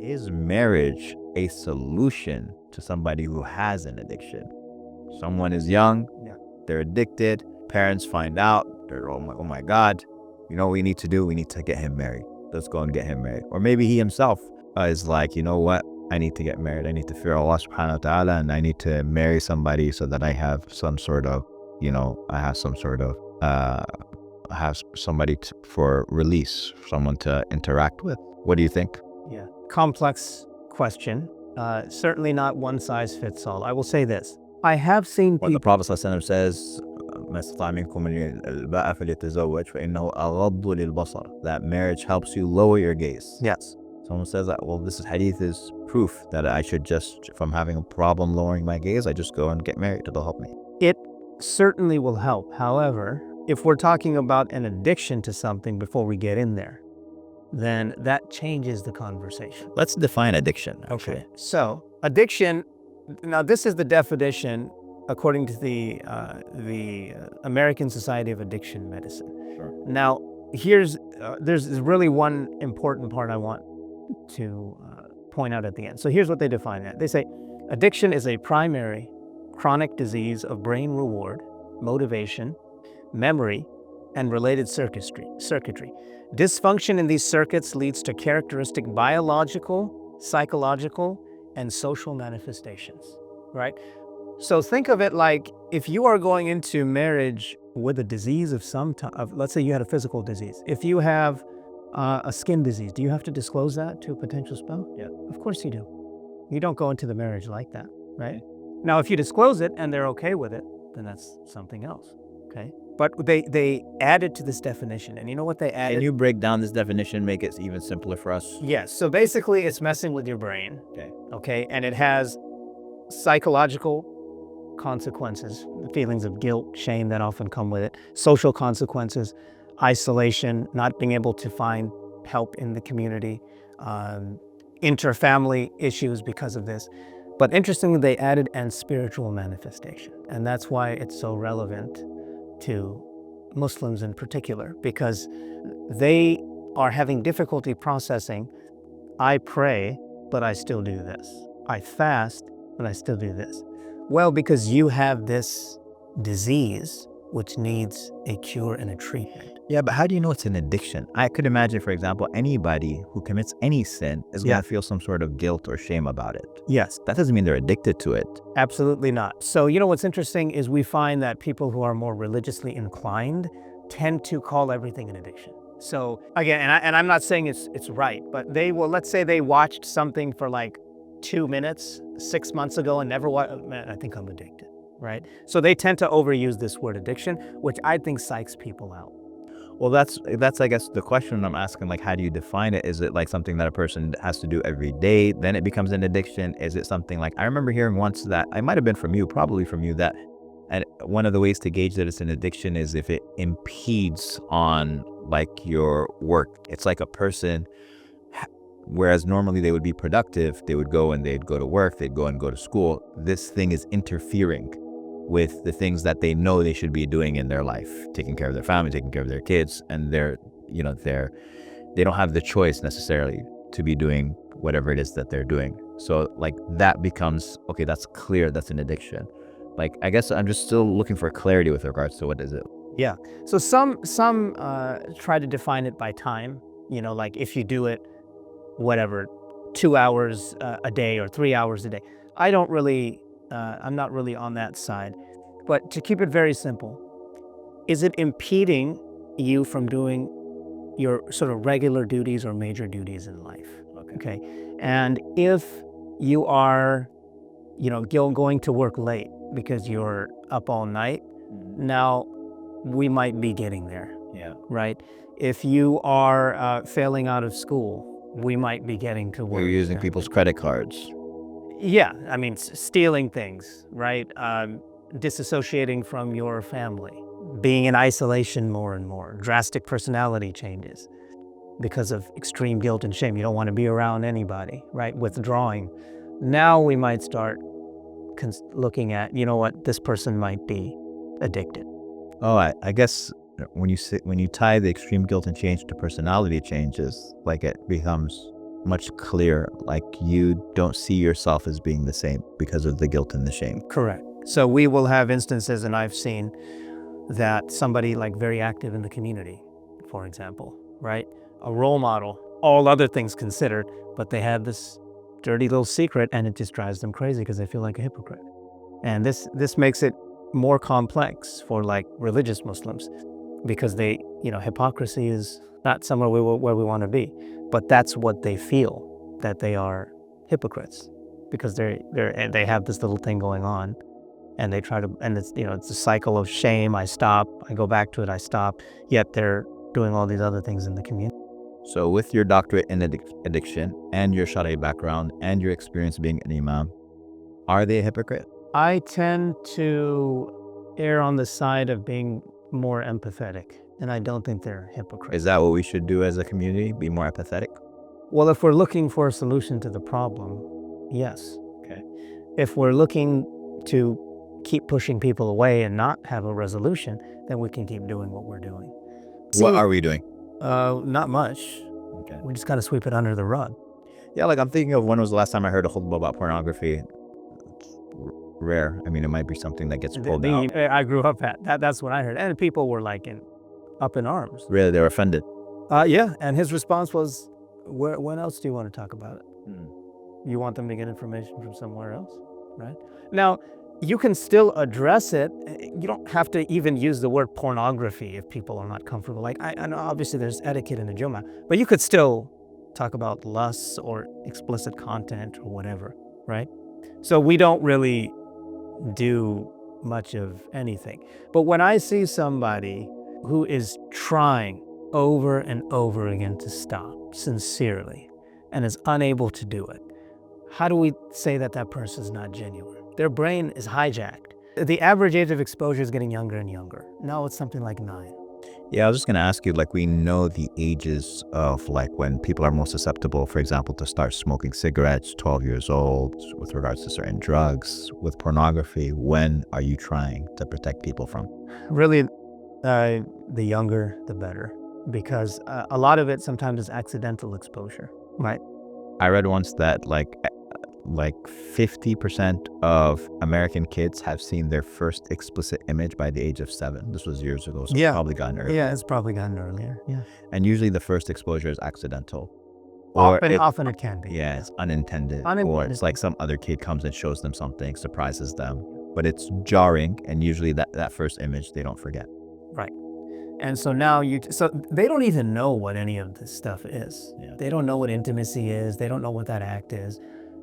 Is marriage a solution to somebody who has an addiction? Someone is young, they're addicted, parents find out, they're, oh my God, you know what we need to do? We need to get him married. Let's go and get him married. Or maybe he himself is like, you know what? I need to get married. I need to fear Allah subhanahu wa ta'ala, and I need to marry somebody so that I have some sort of, I have somebody for release, someone to interact with. What do you think? Yeah, complex question. Certainly not one size fits all. I will say this. I have seen What the people. Prophet ﷺ says, "ما استطاع منكم الباءة فليتزوج فإنه أغض للبصر." That marriage helps you lower your gaze. Yes. Someone says that, well, this hadith is proof that I should just, if I'm having a problem lowering my gaze, I just go and get married. It'll help me. It certainly will help. However, if we're talking about an addiction to something before we get in there, then that changes the conversation. Let's define addiction. Actually. Okay. So addiction, now this is the definition according to the American Society of Addiction Medicine. Sure. Now, there's really one important part I want to point out at the end. So here's what they define it. They say, addiction is a primary chronic disease of brain reward, motivation, memory, and related circuitry. Dysfunction in these circuits leads to characteristic biological, psychological, and social manifestations, right? So think of it like if you are going into marriage with a disease of some type, let's say you had a physical disease. If you have a skin disease, do you have to disclose that to a potential spouse? Yeah. Of course you do. You don't go into the marriage like that, right? Now, if you disclose it and they're okay with it, then that's something else, okay? But they added to this definition, and you know what they added? Can you break down this definition, make it even simpler for us? Yes, so basically it's messing with your brain, okay? And it has psychological consequences, feelings of guilt, shame that often come with it, social consequences, isolation, not being able to find help in the community, inter-family issues because of this. But interestingly, they added and spiritual manifestation. And that's why it's so relevant to Muslims in particular, because they are having difficulty processing, I pray, but I still do this. I fast, but I still do this. Well, because you have this disease which needs a cure and a treatment. Yeah, but how do you know it's an addiction? I could imagine, for example, anybody who commits any sin is going to feel some sort of guilt or shame about it. Yes. That doesn't mean they're addicted to it. Absolutely not. So, you know what's interesting is we find that people who are more religiously inclined tend to call everything an addiction. So again, and I'm not saying it's right, but they will, let's say they watched something for like 2 minutes 6 months ago and never watched, man, I think I'm addicted, right? So they tend to overuse this word addiction, which I think psychs people out. Well, that's I guess the question I'm asking, like, how do you define it? Is it like something that a person has to do every day, then it becomes an addiction? Is it something like, I remember hearing once that, it might have been from you, probably from you, that and one of the ways to gauge that it's an addiction is if it impedes on like your work. It's like a person, whereas normally they would be productive, they would go and they'd go to work, they'd go and go to school. This thing is interfering with the things that they know they should be doing in their life, taking care of their family, taking care of their kids, and they don't have the choice necessarily to be doing whatever it is that they're doing. So like that becomes, okay, that's clear, that's an addiction. Like, I guess I'm just still looking for clarity with regards to what is it. Yeah. So some try to define it by time, like if you do it, whatever, 2 hours a day or 3 hours a day. I'm not really on that side. But to keep it very simple, is it impeding you from doing your sort of regular duties or major duties in life? Okay. And if you are, going to work late because you're up all night, now we might be getting there. Yeah. Right? If you are failing out of school, we might be getting to work. You're using people's credit cards. Yeah, I mean, stealing things, right? Disassociating from your family, being in isolation more and more, drastic personality changes because of extreme guilt and shame. You don't want to be around anybody, right? Withdrawing. Now we might start looking at, this person might be addicted. Oh, I guess when you tie the extreme guilt and change to personality changes, like it becomes much clearer. Like you don't see yourself as being the same because of the guilt and the shame. Correct. So we will have instances, and I've seen that somebody like very active in the community, for example, right? A role model, all other things considered, but they have this dirty little secret and it just drives them crazy because they feel like a hypocrite. And this makes it more complex for like religious Muslims because they, hypocrisy is not somewhere where we want to be, but that's what they feel, that they are hypocrites because they have this little thing going on. And they try to, and it's a cycle of shame. I stop, I go back to it, I stop. Yet they're doing all these other things in the community. So with your doctorate in addiction and your Sharia background and your experience being an imam, are they a hypocrite? I tend to err on the side of being more empathetic, and I don't think they're hypocrites. Is that what we should do as a community? Be more empathetic? Well, if we're looking for a solution to the problem, yes. Okay. If we're looking to keep pushing people away and not have a resolution, then we can keep doing what we're doing. What are we doing? Not much. Okay. We just got to sweep it under the rug. Yeah, like I'm thinking of when was the last time I heard a khutbah about pornography. It's rare. I mean, it might be something that gets pulled out. I grew up at that. That's what I heard. And people were like up in arms. Really, they were offended. Yeah. And his response was, when else do you want to talk about it? Hmm. You want them to get information from somewhere else, right? Now, you can still address it. You don't have to even use the word pornography if people are not comfortable. Like, I know obviously there's etiquette in the Jummah, but you could still talk about lusts or explicit content or whatever, right? So we don't really do much of anything. But when I see somebody who is trying over and over again to stop sincerely and is unable to do it, how do we say that that person is not genuine? Their brain is hijacked. The average age of exposure is getting younger and younger. Now it's something like 9. Yeah, I was just going to ask you, like, we know the ages of, like, when people are most susceptible, for example, to start smoking cigarettes, 12 years old, with regards to certain drugs, with pornography. When are you trying to protect people from? Really, the younger, the better, because a lot of it sometimes is accidental exposure, right? I read once that, like 50% of American kids have seen their first explicit image by the age of 7. This was years ago, so it's probably gotten earlier. Yeah, it's probably gotten earlier. Yeah. And usually the first exposure is accidental. Often it can be. Yeah, it's unintended. Or it's like some other kid comes and shows them something, surprises them. But it's jarring, and usually that first image they don't forget. Right. And so now so they don't even know what any of this stuff is. Yeah. They don't know what intimacy is. They don't know what that act is.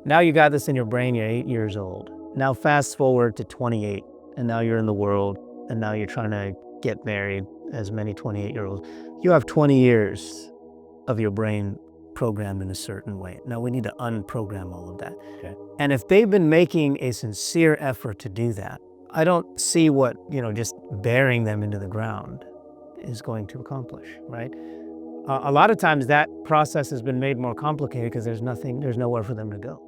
Now you got this in your brain, you're 8 years old. Now fast forward to 28, and now you're in the world, and now you're trying to get married as many 28-year-olds. You have 20 years of your brain programmed in a certain way. Now we need to unprogram all of that. Okay. And if they've been making a sincere effort to do that, I don't see what, just burying them into the ground is going to accomplish, right? A lot of times that process has been made more complicated because there's nowhere for them to go.